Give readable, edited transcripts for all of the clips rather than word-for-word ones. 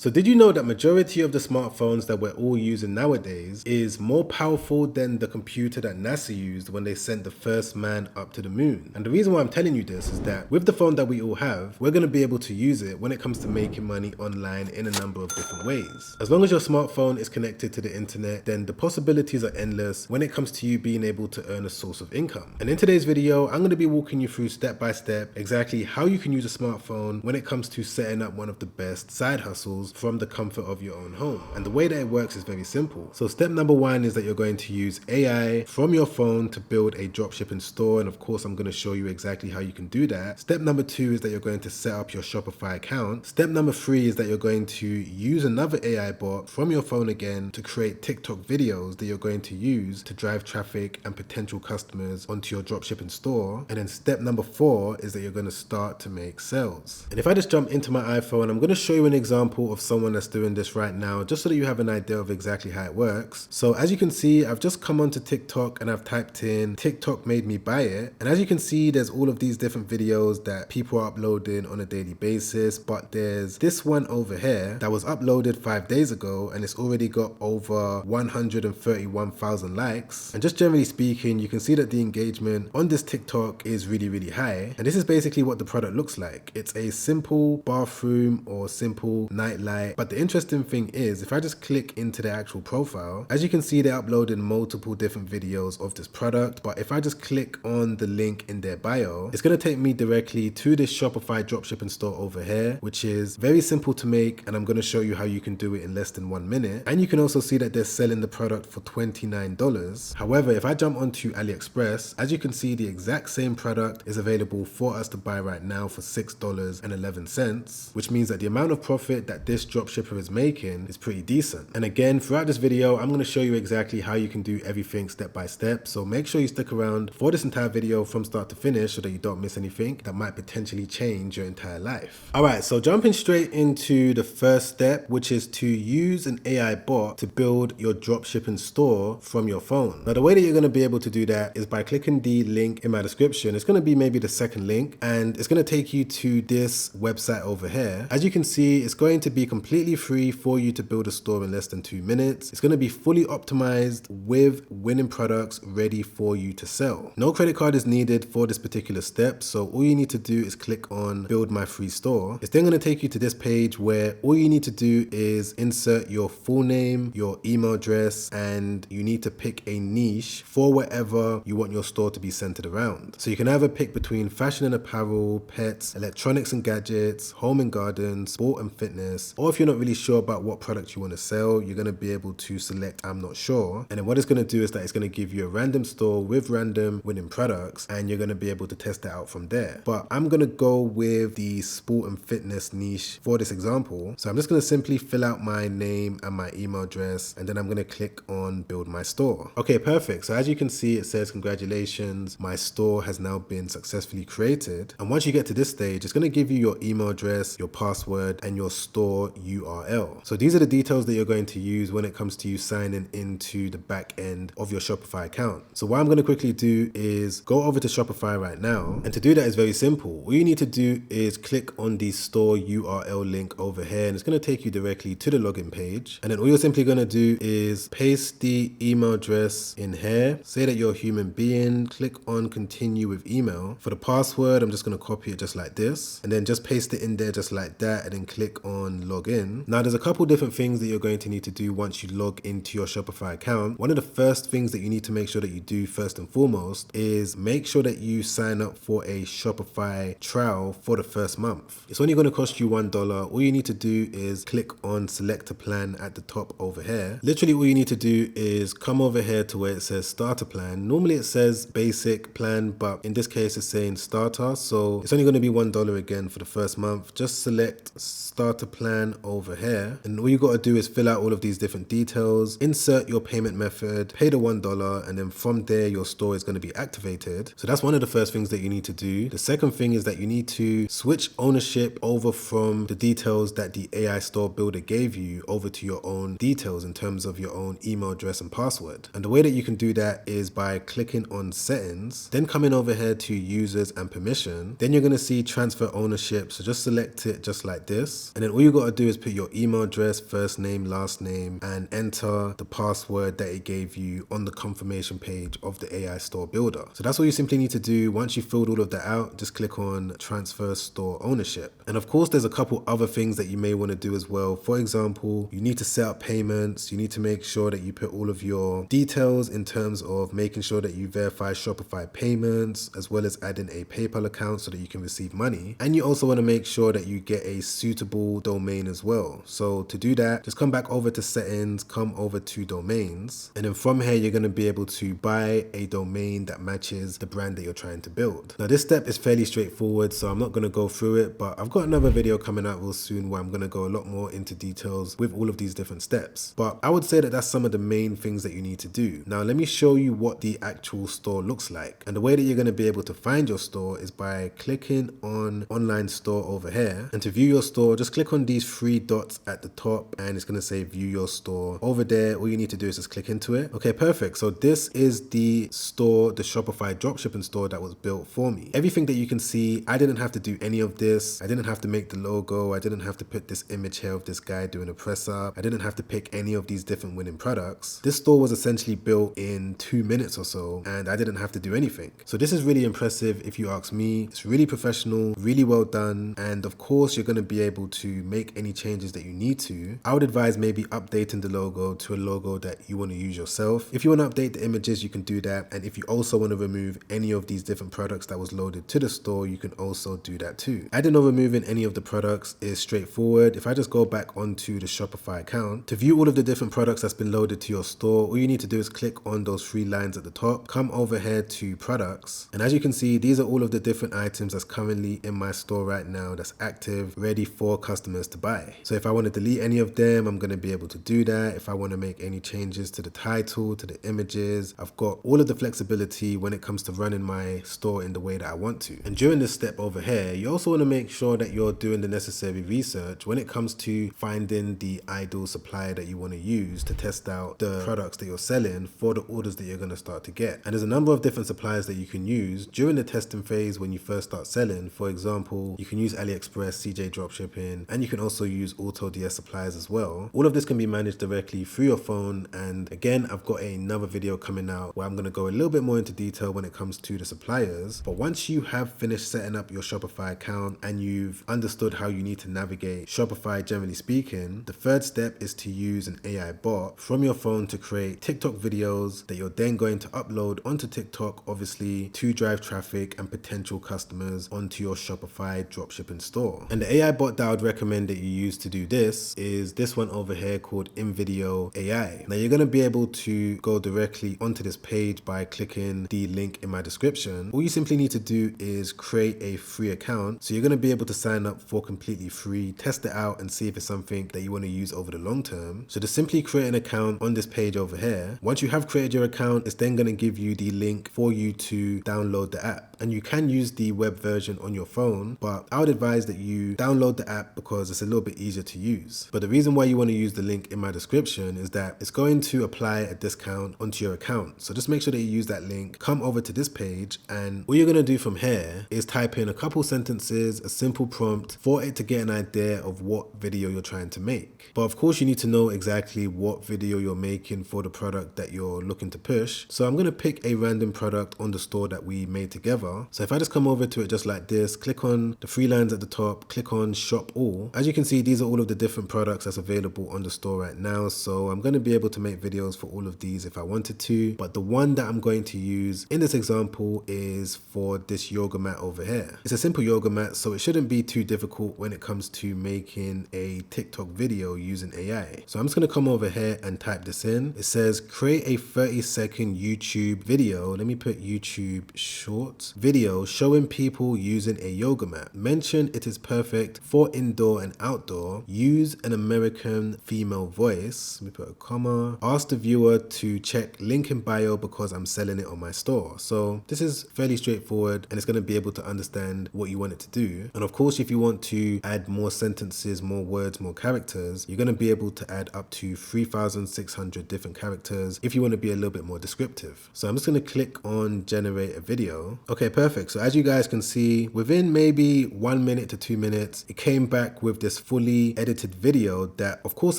So did you know that majority of the smartphones that we're all using nowadays is more powerful than the computer that NASA used when they sent the first man up to the moon? And the reason why I'm telling you this is that with the phone that we all have, we're going to be able to use it when it comes to making money online in a number of different ways. As long as your smartphone is connected to the internet, then the possibilities are endless when it comes to you being able to earn a source of income. And in today's video, I'm going to be walking you through step by step exactly how you can use a smartphone when it comes to setting up one of the best side hustles from the comfort of your own home. And the way that it works is very simple. So step number one is that you're going to use AI from your phone to build a dropshipping store. And of course, I'm going to show you exactly how you can do that. Step number two is that you're going to set up your Shopify account. Step number three is that you're going to use another AI bot from your phone again to create TikTok videos that you're going to use to drive traffic and potential customers onto your dropshipping store. And then step number four is that you're going to start to make sales. And if I just jump into my iPhone, I'm going to show you an example of someone that's doing this right now, just so that you have an idea of exactly how it works. So as you can see, I've just come onto TikTok and I've typed in TikTok made me buy it. And as you can see, there's all of these different videos that people are uploading on a daily basis. But there's this one over here that was uploaded 5 days ago and it's already got over 131,000 likes. And just generally speaking, you can see that the engagement on this TikTok is really, really high. And this is basically what the product looks like. It's a simple bathroom or simple nightlight. But the interesting thing is, if I just click into the actual profile, as you can see, they're uploading multiple different videos of this product. But if I just click on the link in their bio, it's going to take me directly to this Shopify dropshipping store over here, which is very simple to make. And I'm going to show you how you can do it in less than 1 minute. And you can also see that they're selling the product for $29. However, if I jump onto AliExpress, as you can see, the exact same product is available for us to buy right now for $6.11, which means that the amount of profit that this dropshipper is making is pretty decent. And again, throughout this video, I'm going to show you exactly how you can do everything step by step. So make sure you stick around for this entire video from start to finish so that you don't miss anything that might potentially change your entire life. All right, so jumping straight into the first step, which is to use an AI bot to build your dropshipping store from your phone. Now, the way that you're going to be able to do that is by clicking the link in my description. It's going to be maybe the second link, and it's going to take you to this website over here. As you can see, it's going to be completely free for you to build a store in less than 2 minutes. It's going to be fully optimized with winning products ready for you to sell. No credit card is needed for this particular step, so all you need to do is click on build my free store. It's then going to take you to this page where all you need to do is insert your full name, your email address, and you need to pick a niche for whatever you want your store to be centered around. So you can either pick between fashion and apparel, pets, electronics and gadgets, home and garden, sport and fitness, or if you're not really sure about what product you want to sell, you're going to be able to select I'm not sure. And then what it's going to do is that it's going to give you a random store with random winning products, and you're going to be able to test it out from there. But I'm going to go with the sport and fitness niche for this example. So I'm just going to simply fill out my name and my email address, and then I'm going to click on build my store. Okay, perfect. So as you can see, it says congratulations, my store has now been successfully created. And once you get to this stage, it's going to give you your email address, your password, and your store URL. So these are the details that you're going to use when it comes to you signing into the back end of your Shopify account. So what I'm going to quickly do is go over to Shopify right now. And to do that is very simple. All you need to do is click on the store URL link over here, and it's going to take you directly to the login page. And then all you're simply going to do is paste the email address in here, say that you're a human being, click on continue with email. For the password, I'm just going to copy it just like this, and then just paste it in there just like that, and then click on login. Now there's a couple different things that you're going to need to do once you log into your Shopify account. One of the first things that you need to make sure that you do first and foremost is make sure that you sign up for a Shopify trial for the first month. It's only going to cost you $1. All you need to do is click on select a plan at the top over here. Literally all you need to do is come over here to where it says starter plan. Normally it says basic plan, but in this case it's saying starter, so it's only going to be $1 again for the first month. Just select starter plan over here, and all you got to do is fill out all of these different details, insert your payment method, pay the $1, and then from there your store is going to be activated. So that's one of the first things that you need to do. The second thing is that you need to switch ownership over from the details that the AI store builder gave you over to your own details in terms of your own email address and password. And the way that you can do that is by clicking on settings, then coming over here to users and permission. Then you're going to see transfer ownership, so just select it just like this, and then all you got got to do is put your email address, first name, last name, and enter the password that it gave you on the confirmation page of the AI store builder. So that's all you simply need to do. Once you've filled all of that out, just click on transfer store ownership. And of course, there's a couple other things that you may want to do as well. For example, you need to set up payments. You need to make sure that you put all of your details in terms of making sure that you verify Shopify payments, as well as adding a PayPal account so that you can receive money. And you also want to make sure that you get a suitable domain as well. So to do that, just come back over to settings, come over to domains, and then from here you're going to be able to buy a domain that matches the brand that you're trying to build. Now this step is fairly straightforward, so I'm not going to go through it, but I've got another video coming out real soon where I'm going to go a lot more into details with all of these different steps. But I would say that that's some of the main things that you need to do. Now let me show you what the actual store looks like. And the way that you're going to be able to find your store is by clicking on online store over here. And to view your store, just click on these three dots at the top and it's going to say view your store. Over there, all you need to do is just click into it. Okay, perfect. So this is the store, the Shopify dropshipping store that was built for me. Everything that you can see, I didn't have to do any of this. I didn't have to make the logo. I didn't have to put this image here of this guy doing a press up. I didn't have to pick any of these different winning products. This store was essentially built in 2 minutes or so, and I didn't have to do anything. So this is really impressive if you ask me. It's really professional, really well done, and of course you're going to be able to make any changes that you need to. I would advise maybe updating the logo to a logo that you want to use yourself. If you want to update the images, you can do that, and if you also want to remove any of these different products that was loaded to the store, you can also do that too. Adding or removing any of the products is straightforward. If I just go back onto the Shopify account, to view all of the different products that's been loaded to your store, all you need to do is click on those three lines at the top, come over here to products, and as you can see, these are all of the different items that's currently in my store right now that's active, ready for customers to buy. So if I want to delete any of them, I'm going to be able to do that. If I want to make any changes to the title, to the images, I've got all of the flexibility when it comes to running my store in the way that I want to. And during this step over here, you also want to make sure that you're doing the necessary research when it comes to finding the ideal supplier that you want to use to test out the products that you're selling for the orders that you're going to start to get. And there's a number of different suppliers that you can use during the testing phase when you first start selling. For example, you can use AliExpress, CJ Dropshipping, and you can also use AutoDS suppliers as well. All of this can be managed directly through your phone. And again, I've got another video coming out where I'm going to go a little bit more into detail when it comes to the suppliers. But once you have finished setting up your Shopify account and you've understood how you need to navigate Shopify generally speaking, the third step is to use an AI bot from your phone to create TikTok videos that you're then going to upload onto TikTok, obviously to drive traffic and potential customers onto your Shopify dropshipping store. And the AI bot that I would recommend that you use to do this is this one over here called InVideo AI. Now you're going to be able to go directly onto this page by clicking the link in my description. All you simply need to do is create a free account. So you're going to be able to sign up for completely free, test it out and see if it's something that you want to use over the long term. So just simply create an account on this page over here. Once you have created your account, it's then going to give you the link for you to download the app. And you can use the web version on your phone, but I would advise that you download the app because it's a little bit easier to use. But the reason why you want to use the link in my description is that it's going to apply a discount onto your account. So just make sure that you use that link, come over to this page, and all you're going to do from here is type in a couple sentences, a simple prompt for it to get an idea of what video you're trying to make. But of course you need to know exactly what video you're making for the product that you're looking to push. So I'm going to pick a random product on the store that we made together. So if I just come over to it just like this, click on the three lines at the top, click on shop all. As you can see, these are all of the different products that's available on the store right now. So I'm going to be able to make videos for all of these if I wanted to. But the one that I'm going to use in this example is for this yoga mat over here. It's a simple yoga mat, so it shouldn't be too difficult when it comes to making a TikTok video using AI. So I'm just going to come over here and type this in. It says create a 30-second YouTube video. Let me put YouTube short video showing people using a yoga mat. Mention it is perfect for indoor and outdoor. Use an American female voice. Let me put a comma. Ask the viewer to check link in bio because I'm selling it on my store. So this is fairly straightforward and it's going to be able to understand what you want it to do. And of course, if you want to add more sentences, more words, more characters, you're going to be able to add up to 3,600 different characters if you want to be a little bit more descriptive. So I'm just going to click on generate a video. Okay, perfect. So as you guys can see, within maybe 1 minute to 2 minutes, it came back with this this fully edited video that of course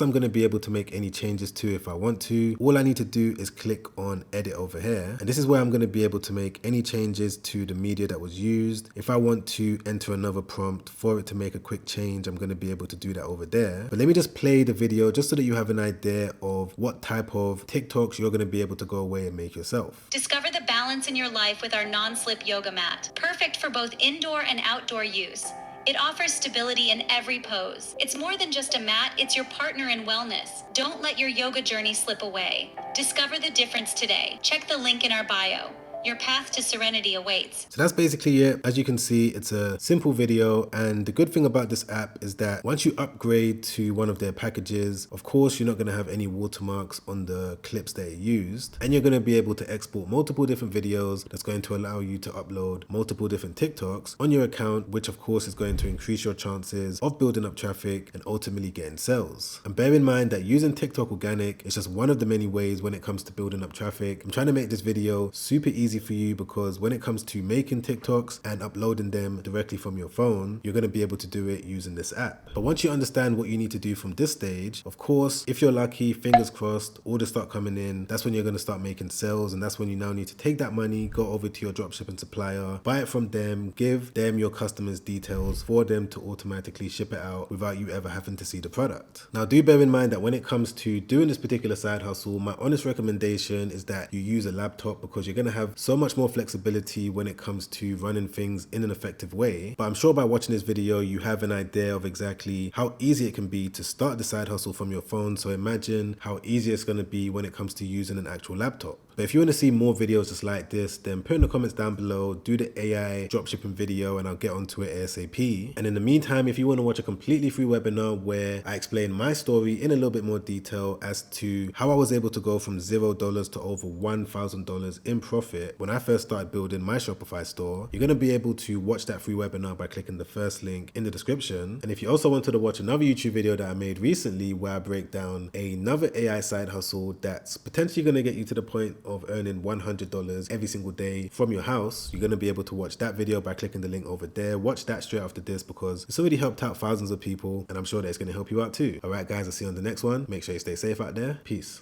I'm going to be able to make any changes to if I want to. All I need to do is click on edit over here, and this is where I'm going to be able to make any changes to the media that was used. If I want to enter another prompt for it to make a quick change, I'm going to be able to do that over there. But let me just play the video just so that you have an idea of what type of TikToks you're going to be able to go away and make yourself. Discover the balance in your life with our non-slip yoga mat. Perfect for both indoor and outdoor use. It offers stability in every pose. It's more than just a mat, it's your partner in wellness. Don't let your yoga journey slip away. Discover the difference today. Check the link in our bio. Your path to serenity awaits. So that's basically it. As you can see, it's a simple video, and the good thing about this app is that once you upgrade to one of their packages, of course you're not going to have any watermarks on the clips that you used, and you're going to be able to export multiple different videos. That's going to allow you to upload multiple different TikToks on your account, which of course is going to increase your chances of building up traffic and ultimately getting sales. And bear in mind that using TikTok Organic is just one of the many ways when it comes to building up traffic. I'm trying to make this video super easy for you, because when it comes to making TikToks and uploading them directly from your phone, you're going to be able to do it using this app. But once you understand what you need to do from this stage, of course, if you're lucky, fingers crossed, orders start coming in, that's when you're going to start making sales, and that's when you now need to take that money, go over to your dropshipping supplier, buy it from them, give them your customers' details for them to automatically ship it out without you ever having to see the product. Now do bear in mind that when it comes to doing this particular side hustle, my honest recommendation is that you use a laptop, because you're going to have so much more flexibility when it comes to running things in an effective way. But I'm sure by watching this video, you have an idea of exactly how easy it can be to start the side hustle from your phone. So imagine how easy it's going to be when it comes to using an actual laptop. But if you want to see more videos just like this, then put in the comments down below, do the AI dropshipping video, and I'll get onto it ASAP. And in the meantime, if you want to watch a completely free webinar where I explain my story in a little bit more detail as to how I was able to go from $0 to over $1,000 in profit when I first started building my Shopify store, you're going to be able to watch that free webinar by clicking the first link in the description. And if you also wanted to watch another YouTube video that I made recently where I break down another AI side hustle that's potentially going to get you to the point of earning $100 every single day from your house, you're going to be able to watch that video by clicking the link over there. Watch that straight after this, because it's already helped out thousands of people, and I'm sure that it's going to help you out too. All right guys, I'll see you on the next one. Make sure you stay safe out there. Peace.